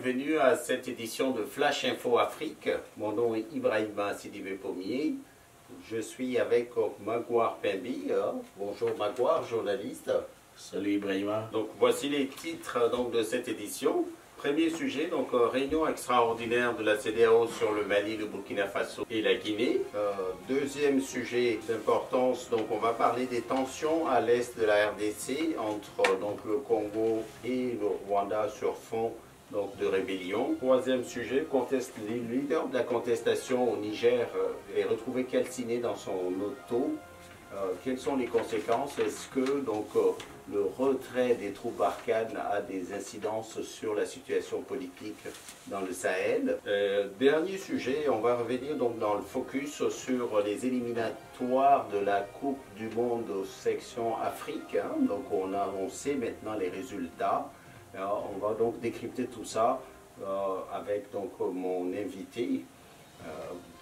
bienvenue à cette édition de Flash Info Afrique. Mon nom est Ibrahima Sidibé Pommier. Je suis avec Magouar Pembi. Bonjour Magouar, journaliste. Salut Ibrahima. Donc voici les titres de cette édition. Premier sujet, réunion extraordinaire de la CEDEAO sur le Mali, le Burkina Faso et la Guinée. Deuxième sujet d'importance, on va parler des tensions à l'est de la RDC entre le Congo et le Rwanda sur fond de rébellion. Troisième sujet, le leader de la contestation au Niger est retrouvé calciné dans son auto. Quelles sont les conséquences? Est-ce que le retrait des troupes Barkhane a des incidences sur la situation politique dans le Sahel? Dernier sujet, on va revenir dans le focus sur les éliminatoires de la Coupe du Monde section Afrique. On sait maintenant les résultats. On va décrypter tout ça avec mon invité.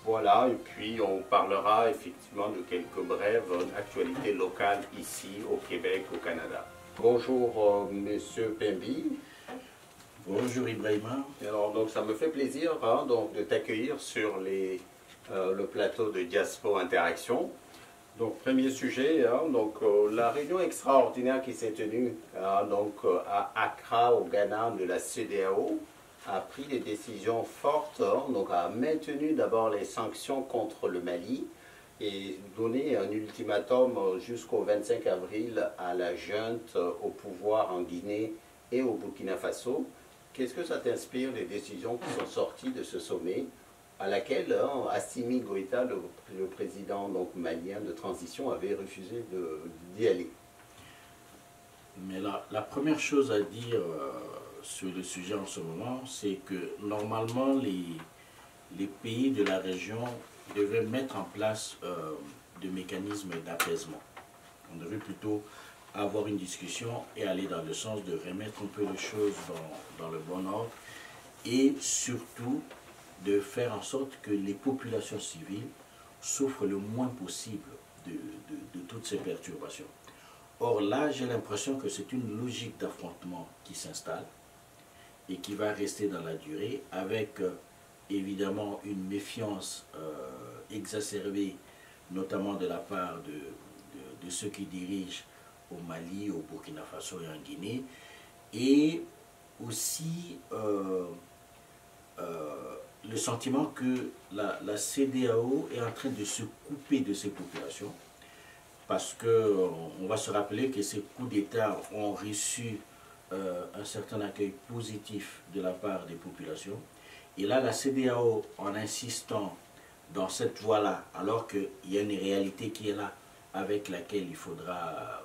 Voilà, et puis on parlera effectivement de quelques brèves actualités locales ici au Québec, au Canada. Bonjour Monsieur Pembi. Bonjour Ibrahima. Alors ça me fait plaisir de t'accueillir sur le plateau de Diaspo Interaction. Donc premier sujet, la réunion extraordinaire qui s'est tenue à Accra au Ghana de la CEDEAO a pris des décisions fortes, a maintenu d'abord les sanctions contre le Mali et donné un ultimatum jusqu'au 25 avril à la junte au pouvoir en Guinée et au Burkina Faso. Qu'est-ce que ça t'inspire, les décisions qui sont sorties de ce sommet à laquelle Assimi Goïta, le président malien de transition, avait refusé d'y aller? Mais la première chose à dire sur le sujet en ce moment, c'est que normalement les pays de la région devraient mettre en place des mécanismes d'apaisement. On devrait plutôt avoir une discussion et aller dans le sens de remettre un peu les choses dans le bon ordre et surtout de faire en sorte que les populations civiles souffrent le moins possible de toutes ces perturbations. Or là, j'ai l'impression que c'est une logique d'affrontement qui s'installe et qui va rester dans la durée avec évidemment une méfiance exacerbée, notamment de la part de ceux qui dirigent au Mali, au Burkina Faso et en Guinée, et aussi le sentiment que la CEDEAO est en train de se couper de ces populations, parce qu'on va se rappeler que ces coups d'État ont reçu un certain accueil positif de la part des populations. Et là, la CEDEAO, en insistant dans cette voie-là, alors qu'il y a une réalité qui est là, avec laquelle il faudra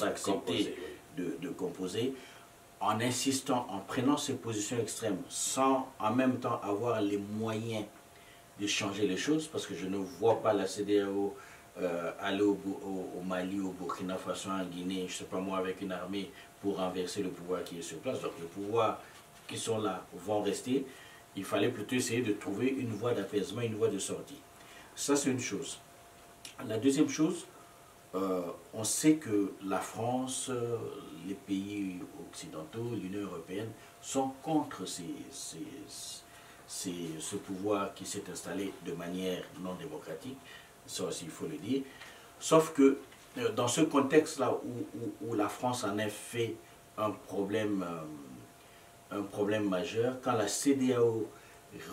accepter de composer, en insistant, en prenant ces positions extrêmes, sans en même temps avoir les moyens de changer les choses, parce que je ne vois pas la CEDEAO aller au Mali, au Burkina Faso, en Guinée, je ne sais pas moi, avec une armée pour renverser le pouvoir qui est sur place. Donc les pouvoirs qui sont là vont rester. Il fallait plutôt essayer de trouver une voie d'apaisement, une voie de sortie. Ça, c'est une chose. La deuxième chose, on sait que la France, les pays occidentaux, l'Union européenne sont contre ce pouvoir qui s'est installé de manière non démocratique. Ça aussi, il faut le dire. Sauf que dans ce contexte-là où la France en a fait un problème majeur, quand la CEDEAO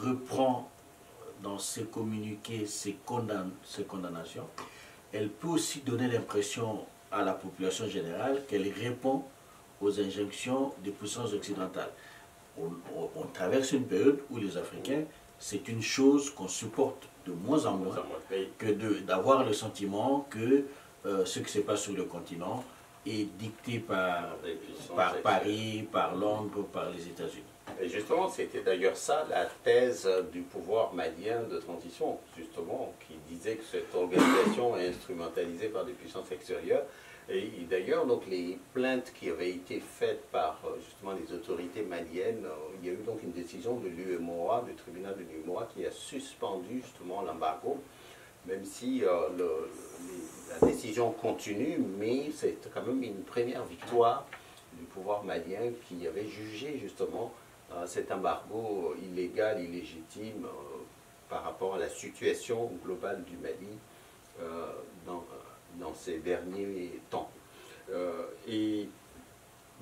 reprend dans ses communiqués ses condamnations, elle peut aussi donner l'impression à la population générale qu'elle répond aux injonctions des puissances occidentales. On traverse une période où les Africains, c'est une chose qu'on supporte de moins en moins que d'avoir le sentiment que ce qui se passe sur le continent est dicté par Paris, par Londres, par les États-Unis. Et justement, c'était d'ailleurs ça la thèse du pouvoir malien de transition, justement, qui disait que cette organisation est instrumentalisée par des puissances extérieures. Et d'ailleurs, les plaintes qui avaient été faites par justement les autorités maliennes, il y a eu donc une décision de l'UEMOA, du tribunal de l'UEMOA, qui a suspendu justement l'embargo, même si la décision continue, mais c'est quand même une première victoire du pouvoir malien qui avait jugé justement cet embargo illégal, illégitime par rapport à la situation globale du Mali dans ces derniers temps. Et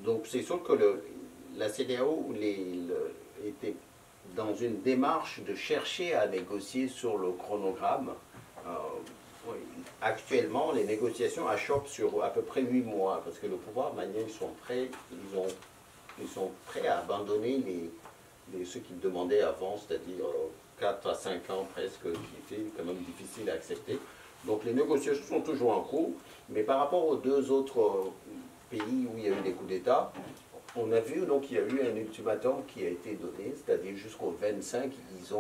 donc c'est sûr que la CEDEAO était dans une démarche de chercher à négocier sur le chronogramme. Oui, actuellement, les négociations achoppent sur à peu près 8 mois, parce que le pouvoir malien, ils sont prêts à abandonner ce qu'ils demandaient avant, c'est-à-dire 4 à 5 ans presque, qui était quand même difficile à accepter. Donc les négociations sont toujours en cours, mais par rapport aux deux autres pays où il y a eu des coups d'État, on a vu donc qu'il y a eu un ultimatum qui a été donné, c'est-à-dire jusqu'au 25, ils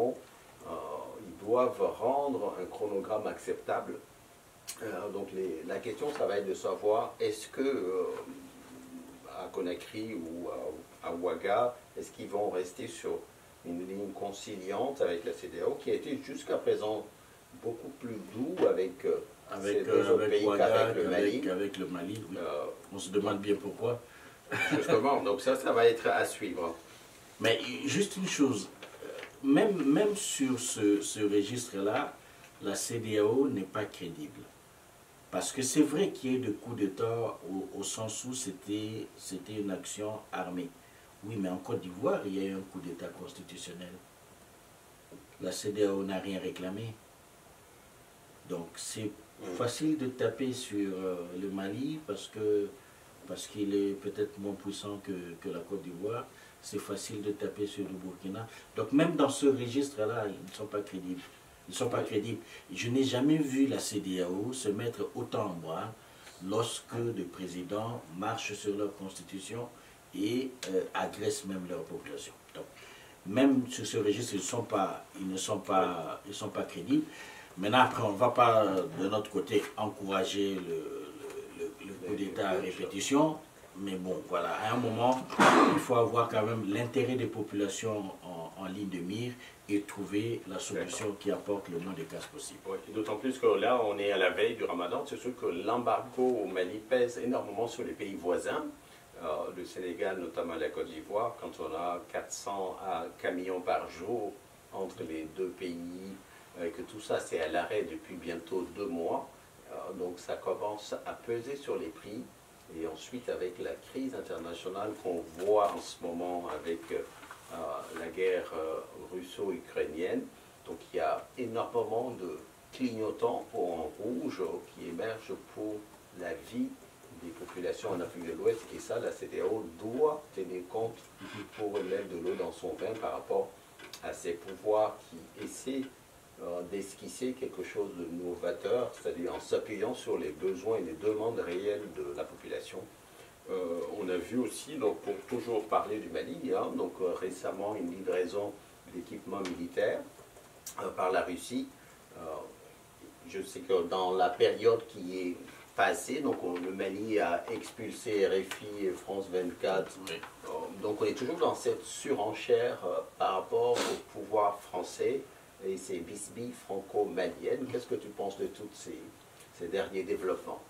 doivent rendre un chronogramme acceptable. Donc la question, ça va être de savoir, est-ce que à Conakry ou à Ouaga, est-ce qu'ils vont rester sur une ligne conciliante avec la CEDEAO, qui a été jusqu'à présent beaucoup plus doux avec ces deux autres pays qu'avec le Mali. Avec le Mali, oui. On se demande bien pourquoi. Justement, donc ça va être à suivre. Mais juste une chose, même sur ce registre-là, la CEDEAO n'est pas crédible. Parce que c'est vrai qu'il y ait de coups d'État au sens où c'était une action armée. Oui, mais en Côte d'Ivoire, il y a eu un coup d'État constitutionnel. La CEDEAO n'a rien réclamé. Donc c'est facile de taper sur le Mali parce qu'il est peut-être moins puissant que la Côte d'Ivoire. C'est facile de taper sur le Burkina. Donc même dans ce registre-là, ils ne sont pas crédibles. Ils ne sont pas crédibles. Je n'ai jamais vu la CEDEAO se mettre autant en branle lorsque des présidents marchent sur leur constitution et agressent même leur population. Donc, même sur ce registre, ils ne sont pas crédibles. Maintenant, après, on ne va pas, de notre côté, encourager le coup d'État à répétition. Mais bon, voilà, à un moment, il faut avoir quand même l'intérêt des populations en ligne de mire et trouver la solution qui apporte le moins de casse possible. Oui, d'autant plus que là, on est à la veille du Ramadan. C'est sûr que l'embargo au Mali pèse énormément sur les pays voisins. Le Sénégal, notamment la Côte d'Ivoire, quand on a 400 camions par jour entre les deux pays, que tout ça c'est à l'arrêt depuis bientôt 2 mois, donc ça commence à peser sur les prix. Et ensuite, avec la crise internationale qu'on voit en ce moment avec la guerre russo-ukrainienne, donc il y a énormément de clignotants en rouge qui émergent pour la vie des populations en Afrique de l'Ouest. Et ça, la CEDEAO doit tenir compte pour mettre de l'eau dans son vin par rapport à ses pouvoirs qui essaient d'esquisser quelque chose de novateur, c'est-à-dire en s'appuyant sur les besoins et les demandes réelles de la population. On a vu aussi, donc, pour toujours parler du Mali, donc, récemment une livraison d'équipements militaires par la Russie. Je sais que dans la période qui est passée, donc le Mali a expulsé RFI et France 24. Oui. Donc on est toujours dans cette surenchère par rapport au pouvoir français et ces bisbilles franco-maliennes. Qu'est-ce que tu penses de tous ces derniers développements?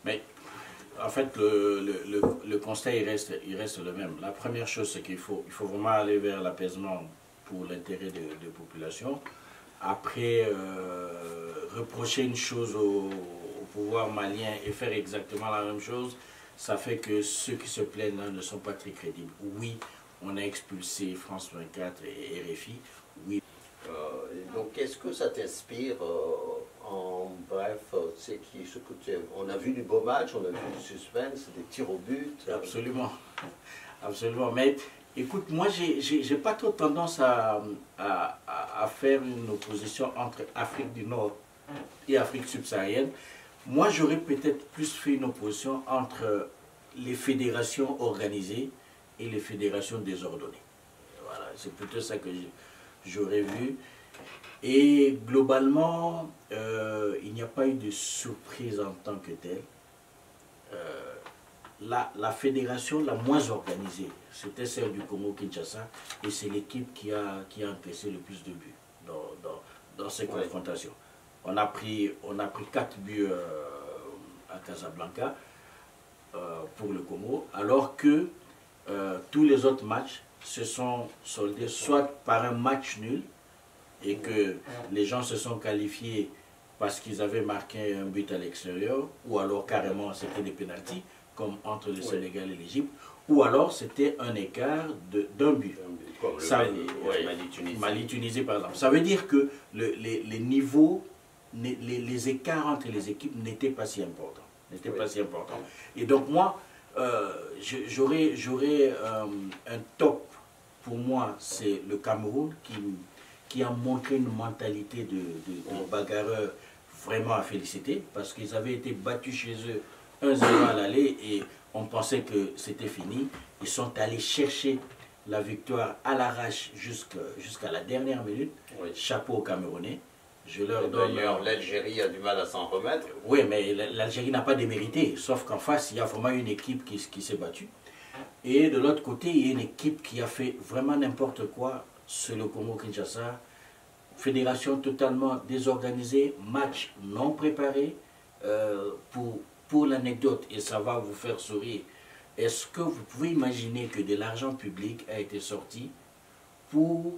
Mais en fait, le constat il reste le même. La première chose, c'est qu'il faut vraiment aller vers l'apaisement pour l'intérêt des populations. Après, reprocher une chose au pouvoir malien et faire exactement la même chose, ça fait que ceux qui se plaignent là ne sont pas très crédibles. Oui, on a expulsé France 24 et RFI. Oui. Donc, qu'est-ce que ça t'inspire en bref, on a vu du beau match, on a vu du suspense, des tirs au but. Absolument, absolument. Mais écoute, moi, j'ai pas trop tendance à faire une opposition entre Afrique du Nord et Afrique subsaharienne. Moi, j'aurais peut-être plus fait une opposition entre les fédérations organisées et les fédérations désordonnées. Voilà, c'est plutôt ça que j'aurais vu. Et globalement, il n'y a pas eu de surprise en tant que telle. la fédération la moins organisée, c'était celle du Congo-Kinshasa, et c'est l'équipe qui a encaissé le plus de buts dans ces confrontations. On a pris 4 buts à Casablanca pour le Congo, alors que tous les autres matchs se sont soldés soit par un match nul, et que les gens se sont qualifiés parce qu'ils avaient marqué un but à l'extérieur, ou alors carrément c'était des pénaltys, comme entre le Sénégal et l'Égypte, ou alors c'était un écart d'un but. Comme le Mali-Tunisie par exemple. Ça veut dire que les niveaux, les écarts entre les équipes n'étaient pas si importants. Pas si importants. Et donc moi, j'aurais un top, pour moi, c'est le Cameroun qui a montré une mentalité de bagarreur vraiment à féliciter, parce qu'ils avaient été battus chez eux 1-0 à l'aller et on pensait que c'était fini. Ils sont allés chercher la victoire à l'arrache jusqu'à la dernière minute. Chapeau aux Camerounais. Je leur donne... D'ailleurs, l'Algérie a du mal à s'en remettre. Oui, mais l'Algérie n'a pas démérité, sauf qu'en face, il y a vraiment une équipe qui s'est battue. Et de l'autre côté, il y a une équipe qui a fait vraiment n'importe quoi. C'est le Congo-Kinshasa. Fédération totalement désorganisée, match non préparé. Pour l'anecdote, et ça va vous faire sourire, est-ce que vous pouvez imaginer que de l'argent public a été sorti pour,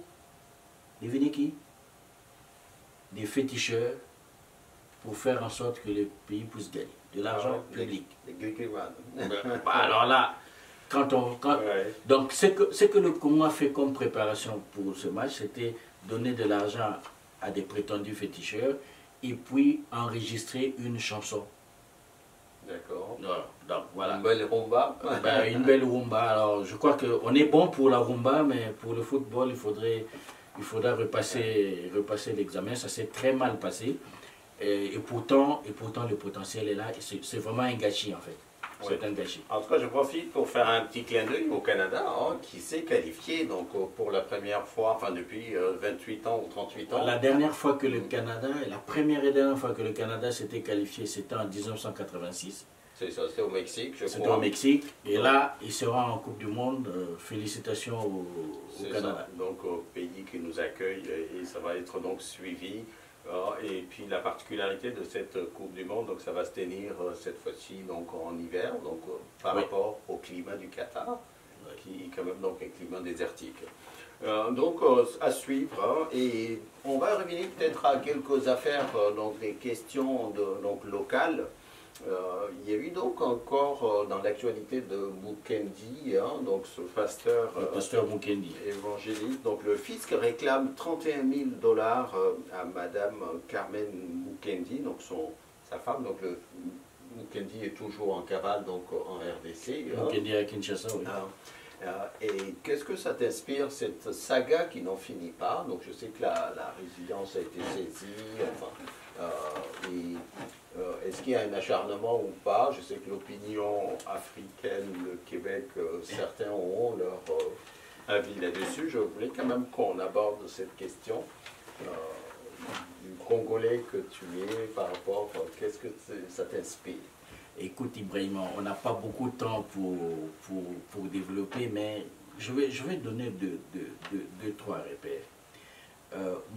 devinez qui? Des féticheurs, pour faire en sorte que le pays puisse gagner. De l'argent public. Alors là, donc ce que le Congo a fait comme préparation pour ce match, c'était donner de l'argent à des prétendus féticheurs et puis enregistrer une chanson. D'accord. Donc voilà. Une belle rumba. Une belle rumba. Alors je crois qu'on est bon pour la rumba, mais pour le football, il faudra repasser l'examen. Ça s'est très mal passé. Et pourtant le potentiel est là. C'est vraiment un gâchis en fait. C'est un gâchis. En tout cas, je profite pour faire un petit clin d'œil au Canada, qui s'est qualifié donc, pour la première fois, enfin depuis 28 ans ou 38 ans. La dernière fois que le Canada, la première et dernière fois que le Canada s'était qualifié, c'était en 1986. C'est ça, c'était au Mexique, je crois. C'était au Mexique. Et là, il sera en Coupe du Monde. Félicitations au Canada. Ça. Donc au pays qui nous accueille, et ça va être donc suivi. Et puis la particularité de cette Coupe du Monde, donc ça va se tenir cette fois-ci donc en hiver, donc par rapport au climat du Qatar, qui est quand même donc un climat désertique. Donc à suivre, et on va revenir peut-être à quelques affaires, donc des questions donc locales. Il y a eu donc encore dans l'actualité de Mukendi, donc ce pasteur, Mukendi, évangéliste, donc le fisc réclame 31 000 $ à Madame Carmen Mukendi, donc sa femme, donc le Mukendi est toujours en cavale donc en RDC. Mukendi à Kinshasa, oui. Et qu'est-ce que ça t'inspire, cette saga qui n'en finit pas? Donc je sais que la résidence a été saisie, enfin, est-ce qu'il y a un acharnement ou pas? Je sais que l'opinion africaine, le Québec, certains auront leur avis là-dessus. Je voulais quand même qu'on aborde cette question du Congolais que tu es par rapport, qu'est-ce que ça t'inspire? Écoute Ibrahim, on n'a pas beaucoup de temps pour développer, mais je vais donner deux, trois repères.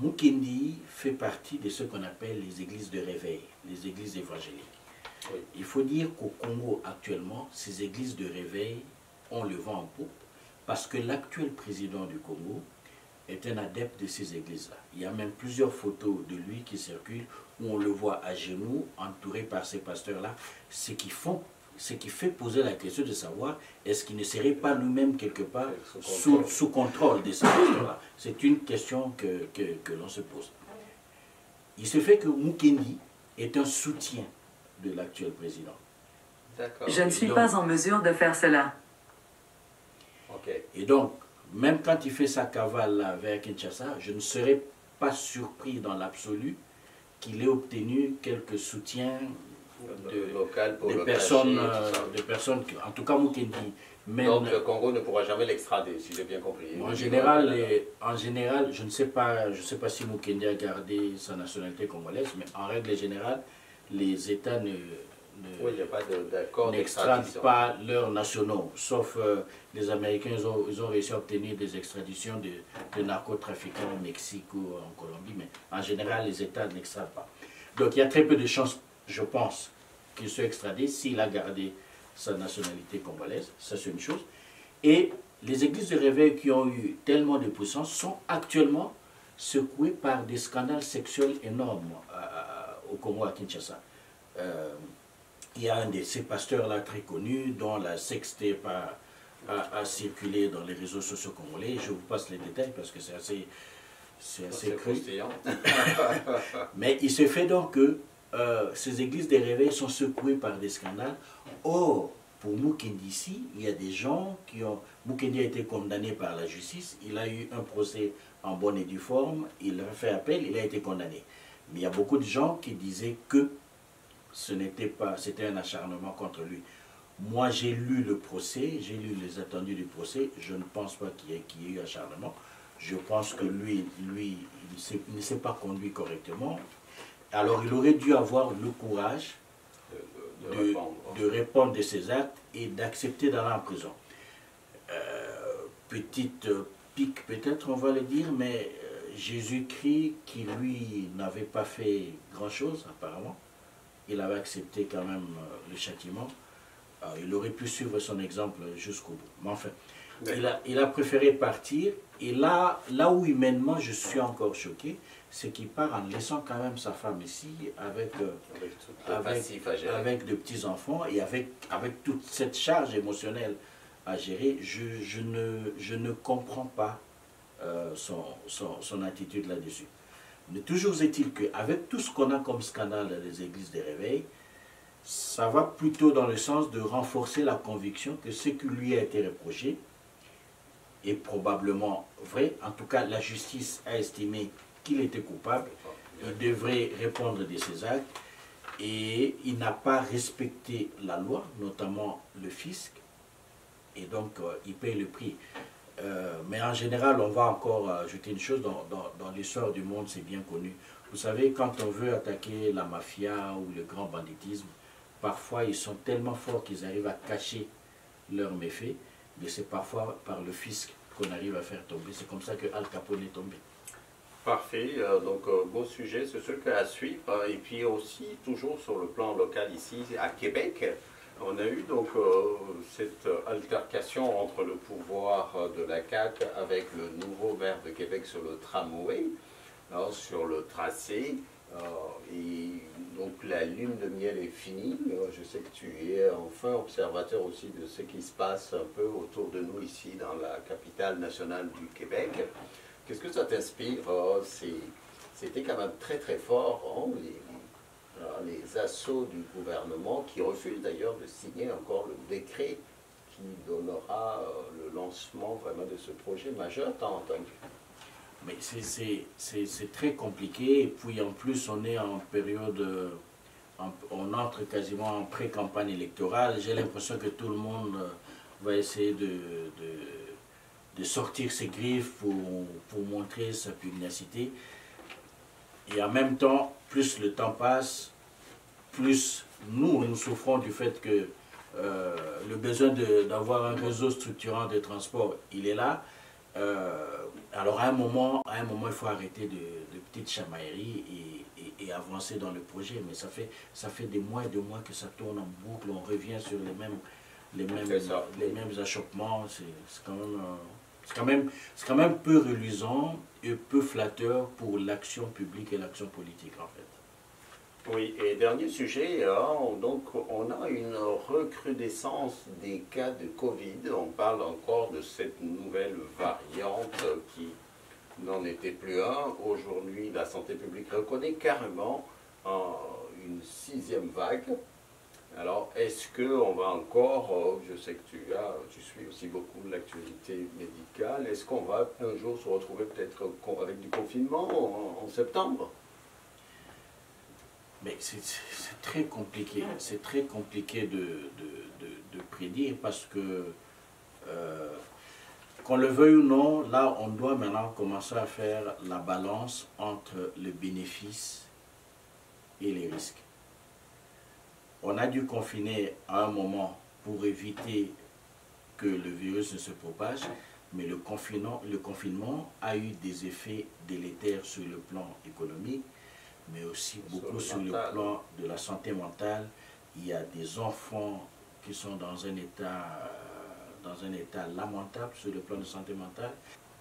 Mukendi fait partie de ce qu'on appelle les églises de réveil, les églises évangéliques. Oui. Il faut dire qu'au Congo actuellement, ces églises de réveil ont le vent en poupe parce que l'actuel président du Congo est un adepte de ces églises-là. Il y a même plusieurs photos de lui qui circulent où on le voit à genoux, entouré par ces pasteurs-là, ce qui fait poser la question de savoir est-ce qu'il ne serait pas lui-même quelque part sous contrôle de ces pasteurs-là. C'est une question que l'on se pose. Il se fait que Mukendi est un soutien de l'actuel président. Je ne suis pas en mesure de faire cela. Et donc, même quand il fait sa cavale là, vers Kinshasa, je ne serais pas surpris dans l'absolu qu'il ait obtenu quelques soutiens de personnes, en tout cas Mukendi. Donc le Congo ne pourra jamais l'extrader, si j'ai bien compris. En général, je ne sais pas si Mukendi a gardé sa nationalité congolaise, mais en règle générale, les États oui, il n'y a pas d'accord n'extradent pas leurs nationaux, sauf les Américains, ils ont réussi à obtenir des extraditions de narcotrafiquants au Mexique ou en Colombie, mais en général, les États n'extradent pas. Donc il y a très peu de chances, je pense, qu'il soit extradé s'il a gardé sa nationalité congolaise, ça c'est une chose. Et les églises de réveil qui ont eu tellement de puissance sont actuellement secouées par des scandales sexuels énormes au Congo, à Kinshasa. Il y a un de ces pasteurs-là très connu, dont la sextape a circulé dans les réseaux sociaux congolais. Je vous passe les détails parce que c'est assez cru. Mais il se fait donc que ces églises des réveils sont secouées par des scandales. Or, pour Mukendi ici, il y a des gens qui ont... Mukendi a été condamné par la justice, il a eu un procès en bonne et due forme, il a fait appel, il a été condamné. Mais il y a beaucoup de gens qui disaient que ce n'était pas, c'était un acharnement contre lui. Moi, j'ai lu le procès, j'ai lu les attendus du procès, je ne pense pas qu'il y ait eu acharnement. Je pense que lui il ne s'est pas conduit correctement. Alors, il aurait dû avoir le courage de répondre de ses actes et d'accepter d'aller en prison. Petite pique peut-être, on va le dire, mais Jésus-Christ, qui lui n'avait pas fait grand-chose apparemment, il avait accepté quand même le châtiment. Il aurait pu suivre son exemple jusqu'au bout. Mais enfin, il a préféré partir. Et là où humainement je suis encore choqué, c'est qu'il part en laissant quand même sa femme ici avec de petits-enfants et avec toute cette charge émotionnelle à gérer. Je ne comprends pas son attitude là-dessus. Mais toujours est-il qu'avec tout ce qu'on a comme scandale dans les églises des réveils, ça va plutôt dans le sens de renforcer la conviction que ce qui lui a été reproché est probablement vrai. En tout cas, la justice a estimé qu'il était coupable, il devrait répondre de ses actes et il n'a pas respecté la loi, notamment le fisc, et donc il paye le prix. Mais en général, on va encore ajouter une chose, dans l'histoire du monde, c'est bien connu. Vous savez, quand on veut attaquer la mafia ou le grand banditisme, parfois ils sont tellement forts qu'ils arrivent à cacher leurs méfaits, mais c'est parfois par le fisc qu'on arrive à faire tomber. C'est comme ça que Al Capone est tombé. Parfait, donc beau sujet, c'est ce qu'à suivre. Et puis aussi, toujours sur le plan local ici, à Québec, on a eu donc cette altercation entre le pouvoir de la CAQ avec le nouveau maire de Québec sur le tramway, sur le tracé. Et donc la lune de miel est finie. Je sais que tu es enfin observateur aussi de ce qui se passe un peu autour de nous ici dans la capitale nationale du Québec. Qu'est-ce que ça t'inspire? C'était quand même très très fort, hein, les assauts du gouvernement qui refusent d'ailleurs de signer encore le décret qui donnera le lancement vraiment de ce projet majeur, t'as entendu? Mais c'est très compliqué, et puis en plus on est en période, on entre quasiment en pré-campagne électorale. J'ai l'impression que tout le monde va essayer de sortir ses griffes pour montrer sa pugnacité. Et en même temps, plus le temps passe, plus nous souffrons du fait que le besoin d'avoir un réseau structurant de transport, il est là. Alors à un moment, il faut arrêter de petites chamailleries et avancer dans le projet. Mais ça fait des mois et des mois que ça tourne en boucle, on revient sur les mêmes achoppements. C'est quand même peu reluisant et peu flatteur pour l'action publique et l'action politique en fait. Oui, et dernier sujet, donc on a une recrudescence des cas de Covid. On parle encore de cette nouvelle variante qui n'en était plus un. Aujourd'hui, la santé publique reconnaît carrément une 6e vague. Alors, est-ce qu'on va encore, je sais que tu suis aussi beaucoup l'actualité médicale, est-ce qu'on va un jour se retrouver peut-être avec du confinement en septembre? Mais c'est très compliqué, c'est très compliqué de prédire parce que, qu'on le veuille ou non, là on doit maintenant commencer à faire la balance entre le bénéfice et les risques. On a dû confiner à un moment pour éviter que le virus ne se propage, mais le confinement a eu des effets délétères sur le plan économique, mais aussi beaucoup sur le plan de la santé mentale. Il y a des enfants qui sont dans un état lamentable sur le plan de santé mentale.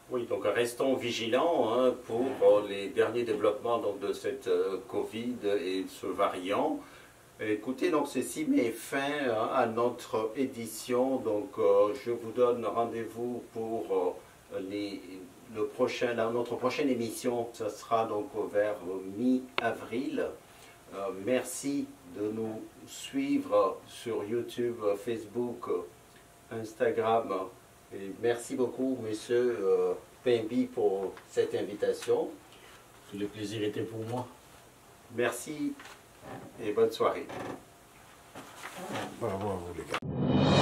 Oui, donc restons vigilants hein, pour les derniers développements donc, de cette Covid et de ce variant. Écoutez, donc ceci met fin hein, à notre édition. Donc je vous donne rendez-vous pour notre prochaine émission. Ce sera donc vers mi-avril. Merci de nous suivre sur YouTube, Facebook, Instagram. Et merci beaucoup, monsieur Pimby, pour cette invitation. Le plaisir était pour moi. Merci et bonne soirée. Bravo à vous, les gars.